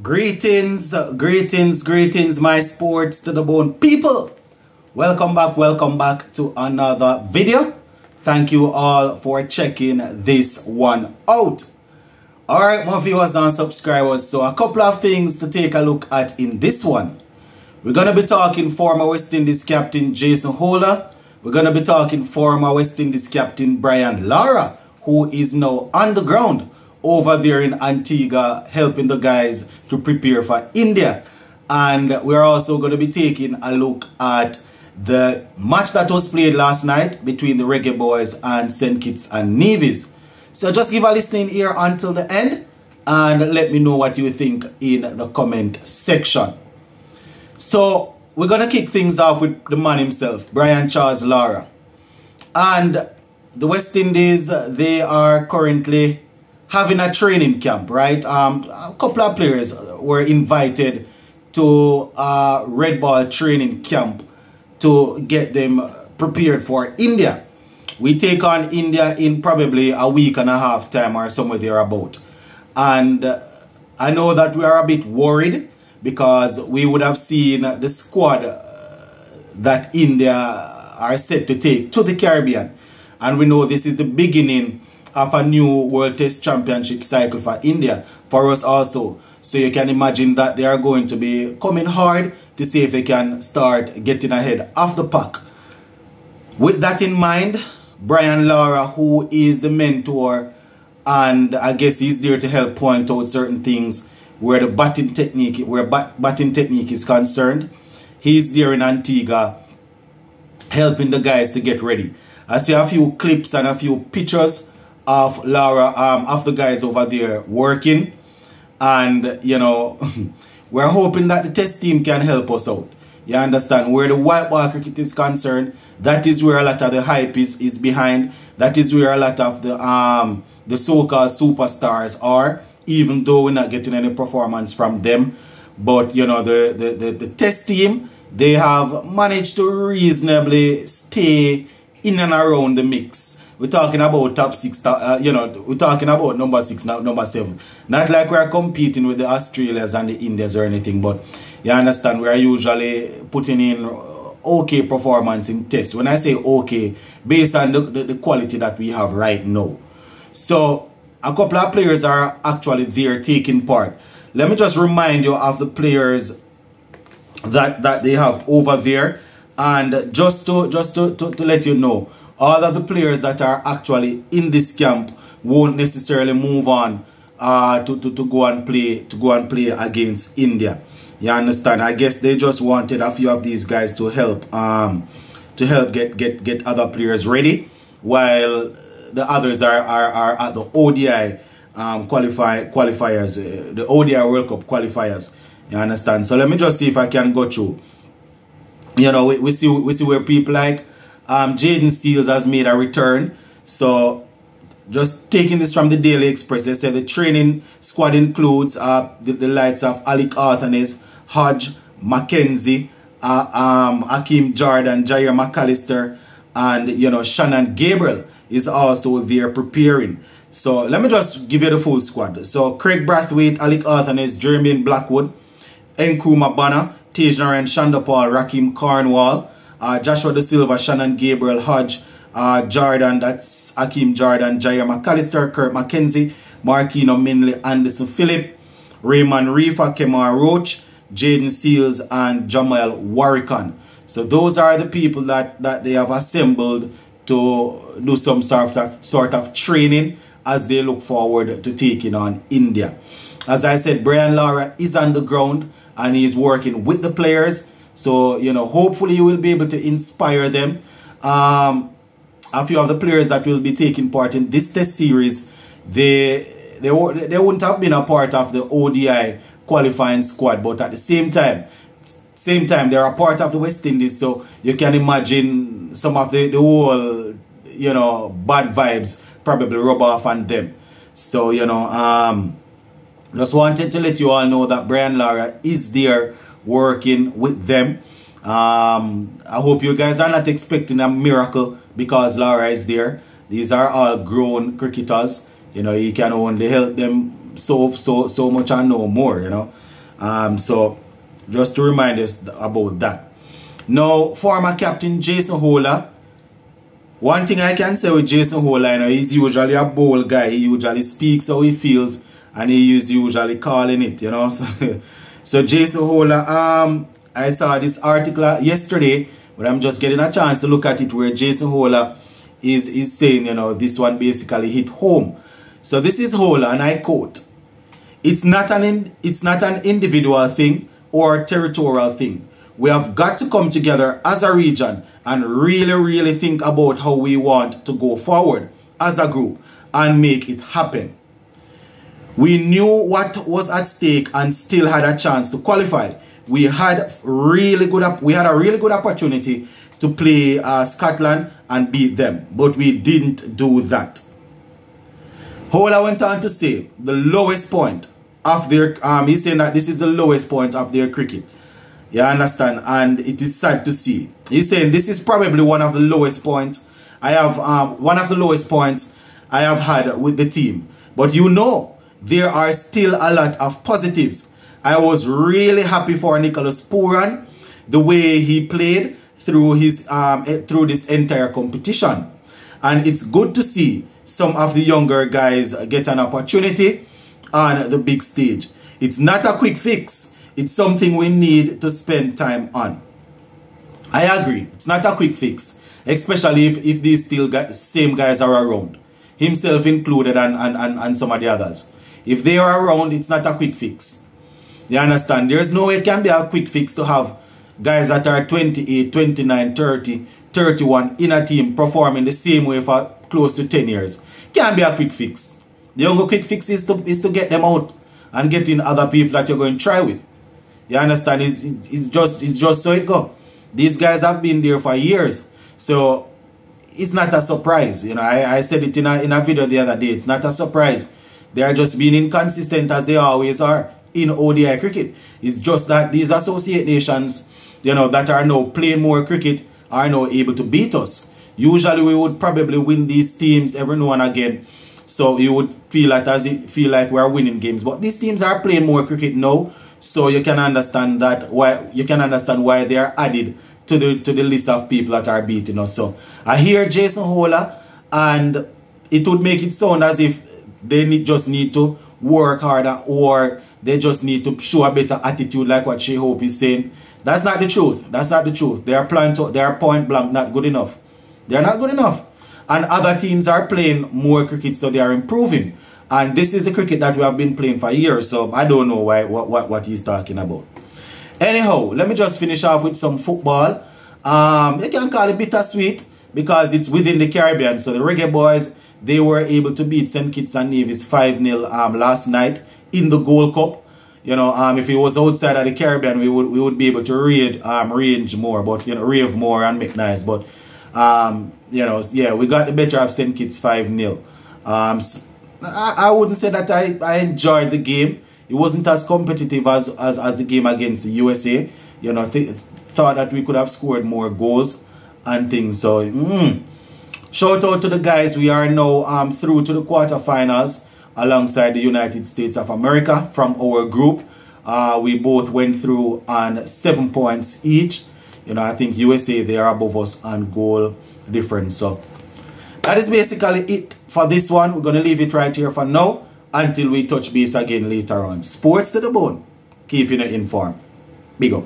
Greetings, my sports to the bone people. Welcome back to another video. Thank you all for checking this one out. Alright, my viewers and subscribers, so a couple of things to take a look at in this one. We're going to be talking former West Indies captain Jason Holder. We're going to be talking former West Indies captain Brian Lara, who is now on the ground over there in Antigua, helping the guys to prepare for India. And we're also going to be taking a look at the match that was played last night between the Reggae Boys and St. Kitts and Nevis. So just give a listening ear until the end and let me know what you think in the comment section. So we're going to kick things off with the man himself, Brian Charles Lara. And the West Indies, they are currently having a training camp, right? A couple of players were invited to a red ball training camp to get them prepared for India. We take on India in probably a week and a half time or somewhere thereabout. And I know that we are a bit worried because we would have seen the squad that India are set to take to the Caribbean. And we know this is the beginning of a new World Test Championship cycle for India, for us also. So you can imagine that they are going to be coming hard to see if they can start getting ahead of the pack. With that in mind, Brian Lara, who is the mentor, and I guess he's there to help point out certain things where the batting technique, is concerned. He's there in Antigua helping the guys to get ready. I see a few clips and a few pictures of Lara, of the guys over there working, and you know, we're hoping that the test team can help us out. You understand, where the white ball cricket is concerned, that is where a lot of the hype is behind. That is where a lot of the so-called superstars are, even though we're not getting any performance from them. But you know, the test team, they have managed to reasonably stay in and around the mix. We're talking about top 6, you know, we're talking about number 6, not number 7. Not like we're competing with the Australians and the Indians or anything, but you understand, we're usually putting in okay performance in tests. When I say okay, based on the quality that we have right now. So a couple of players are actually there taking part. Let me just remind you of the players that they have over there, and just to let you know, all of the players that are actually in this camp won't necessarily move on to go and play against India. You understand? I guess they just wanted a few of these guys to help get other players ready, while the others are at the ODI qualifiers, the ODI World Cup qualifiers. You understand? So let me just see if I can go through. You know, we see where people like Jaden Seals has made a return. So just taking this from the Daily Express, they say the training squad includes the likes of Alec Arthanes, Hodge, Mackenzie, Hakeem Jordan, Jair McAllister, and you know, Shannon Gabriel is also there preparing. So let me just give you the full squad. So Craig Brathwaite, Alec Arthanes, Jermaine Blackwood, Nkrumah Banner, Tajan Shandapal, Raheem Cornwall, Joshua De Silva, Shannon Gabriel, Hodge, Jordan, that's Hakeem Jordan, Jair McAllister, Kurt McKenzie, Marquino Minley, Anderson Phillip, Raymond Reefa, Kemar Roach, Jaden Seals, and Jamal Warrican. So those are the people that they have assembled to do some sort of training as they look forward to taking on India. As I said, Brian Lara is on the ground and he's working with the players. So, you know, hopefully you will be able to inspire them. A few of the players that will be taking part in this test series, they wouldn't have been a part of the ODI qualifying squad, but at the same time they are a part of the West Indies. So you can imagine some of the whole, you know, bad vibes probably rub off on them. So, you know, just wanted to let you all know that Brian Lara is there working with them. I hope you guys are not expecting a miracle because Lara is there. These are all grown cricketers. You know, he can only help them so much and no more, you know. So just to remind us about that. Now, former captain Jason Hola. One thing I can say with Jason Hola, you know, he's usually a bold guy. He usually speaks how he feels, and he is usually calling it, you know. So Jason Hola, I saw this article yesterday, but I'm just getting a chance to look at it, where Jason Hola is saying, you know, this one basically hit home. So this is Hola, and I quote, it's not an individual thing or territorial thing. We have got to come together as a region and really think about how we want to go forward as a group and make it happen. We knew what was at stake and still had a chance to qualify. We had a really good opportunity to play Scotland and beat them, but we didn't do that. Hola went on to say the lowest point of their he's saying that this is the lowest point of their cricket. You understand? And it is sad to see. He's saying this is probably one of the lowest points I have had with the team. But you know, there are still a lot of positives. I was really happy for Nicholas Pooran, the way he played through his through this entire competition. And it's good to see some of the younger guys get an opportunity on the big stage. It's not a quick fix. It's something we need to spend time on. I agree. It's not a quick fix, especially if these same guys are around, himself included, and some of the others. If they are around, it's not a quick fix. You understand? There's no way it can be a quick fix to have guys that are 28, 29, 30, 31 in a team performing the same way for close to 10 years. Can't be a quick fix. The only quick fix is to get them out and get in other people that you're going to try with. You understand? It's just so it go. These guys have been there for years, so it's not a surprise. You know, I said it in a video the other day. It's not a surprise. They are just being inconsistent as they always are in ODI cricket. It's just that these associate nations, you know, that are now playing more cricket are now able to beat us. Usually we would probably win these teams every now and again, so you would feel like we're winning games. But these teams are playing more cricket now. So you can understand why they are added to the list of people that are beating us. So I hear Jason Hola, and it would make it sound as if they just need to work harder, or they just need to show a better attitude, like what Shea Hope is saying. That's not the truth. That's not the truth. They are point blank not good enough. They are not good enough. And other teams are playing more cricket, so they are improving. And this is the cricket that we have been playing for years, so I don't know what he's talking about. Anyhow, let me just finish off with some football. You can call it bittersweet because it's within the Caribbean. So the Reggae Boys, they were able to beat St. Kitts and Nevis 5-0 last night in the Gold Cup. You know, if it was outside of the Caribbean, we would be able to range more, but you know, rave more and make nice. But you know, yeah, we got the better of St. Kitts 5-0. I wouldn't say that I enjoyed the game. It wasn't as competitive as the game against the USA. You know, thought that we could have scored more goals and things. So, shout out to the guys. We are now through to the quarterfinals alongside the United States of America from our group. We both went through on 7 points each. You know, I think USA, they are above us on goal difference. So that is basically it for this one. We're going to leave it right here for now until we touch base again later on. Sports to the bone. Keeping you informed. Big up.